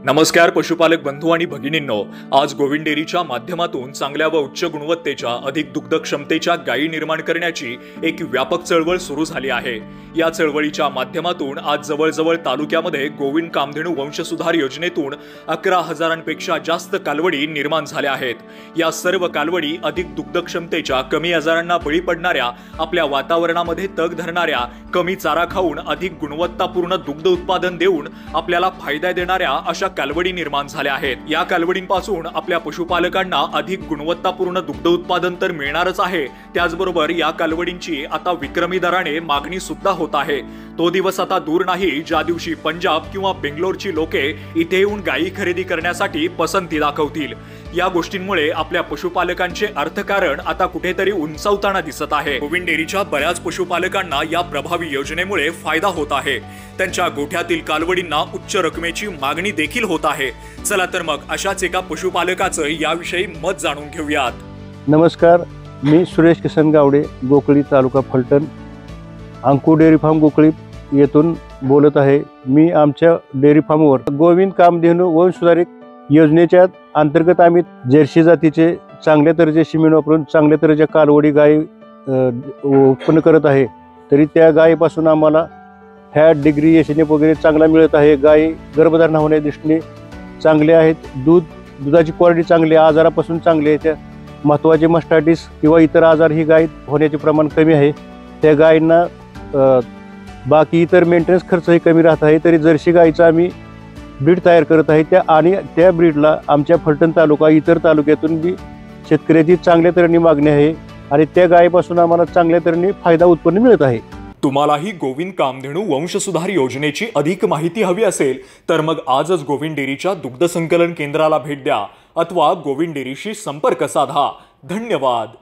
नमस्कार पशुपालक बंधू आणि भगिनींनो, आज गोविंद डेअरीच्या माध्यमातून चांगल्या व उच्च गुणवत्तेच्या अधिक दुग्ध क्षमतेच्या गायी निर्माण करण्याची एक व्यापक चळवळ सुरू झाली आहे। या चळवळीच्या माध्यमातून आज जवळजवळ तालुक्यामध्ये गोविंद कामधेनू वंशसुधार योजनेतून 11,000पेक्षा जास्त कालवडी निर्माण झाल्या आहेत। या सर्व कालवडी अधिक दुग्ध क्षमतेच्या, कमी आजारांना बळी पडणाऱ्या, आपल्या वातावरणामध्ये तग धरणाऱ्या, कमी चारा खाऊन अधिक गुणवत्तापूर्ण दुग्ध उत्पादन देऊन आपल्याला फायदा देणाऱ्या अशा कालवडी निर्माण झाल्या आहेत। या कालवडींपासून आपल्या पशुपालकांना अधिक गुणवत्तापूर्ण दुग्ध उत्पादन तर मिळणारच आहे, त्याचबरोबर या कालवडींची आता विक्रमी दराने मागणी सुद्धा होत आहे। तो दिवस आता दूर नाही ज्या दिवशी पंजाब किंवा बेंगलोरची लोके इथे येऊन गायी खरेदी करण्यासाठी पसंती दाखवतील। या गोष्टींमुळे आपल्या पशुपालकांचे अर्थकारण आता कुठेतरी उंचावताना दिसत आहे। गोविंद डेअरीच्या बऱ्याच पशुपालकांना या प्रभावी योजनेमुळे फायदा होत आहे। त्यांच्या गोठ्यातील कालवडींना उच्च रकमेची मागणी देखील होत आहे। चला तर मग अशाच एका पशुपालकाचं याविषयी मत जाणून घेऊयात। नमस्कार, मी सुरेश किसन गावडे, गोकळी तालुका फलटण, अंकुर डेअरी फार्म गोकळी येथून बोलत आहे। मी आमच्या डेअरी फार्मवर गोविंद कामधेनू वंशसुधारित योजनेच्या अंतर्गत आम्ही जर्सी जातीचे चांगल्या दर्जाचे शिमेन वापरून चांगल्या दर्जाच्या कालवडी गायी उत्पन्न करत आहे। तरी त्या गायीपासून आम्हाला फॅट, डिग्री, एसएनएफ वगैरे चांगला मिळत आहे। गायी गर्भधारणा होण्याच्या दृष्टीने चांगले आहेत। दुधाची क्वालिटी चांगली, आजारापासून चांगली आहे। त्या महत्त्वाचे मास्टायटिस किंवा इतर आजार ही गायी होण्याचे प्रमाण कमी आहे। त्या गायींना बाकी इतर मेंटेनन्स खर्चही कमी राहत आहे। तरी जर्सी गायीचा आम्ही ब्रीड तयार करत आहे त्या ब्रीडला आमच्या फलटण तालुका इतर तालुक्यातून बी शेतकऱ्याची चांगल्या तऱ्हेने मागणी आहे आणि त्या गायीपासून आम्हाला चांगल्या तऱ्हेने फायदा उत्पन्न मिळत आहे। तुम्हालाही गोविंद कामधेनू वंशसुधार योजनेची अधिक माहिती हवी असेल तर मग आजच गोविंद डेअरीच्या दुग्ध संकलन केंद्राला भेट द्या अथवा गोविंद डेअरीशी संपर्क साधा। धन्यवाद।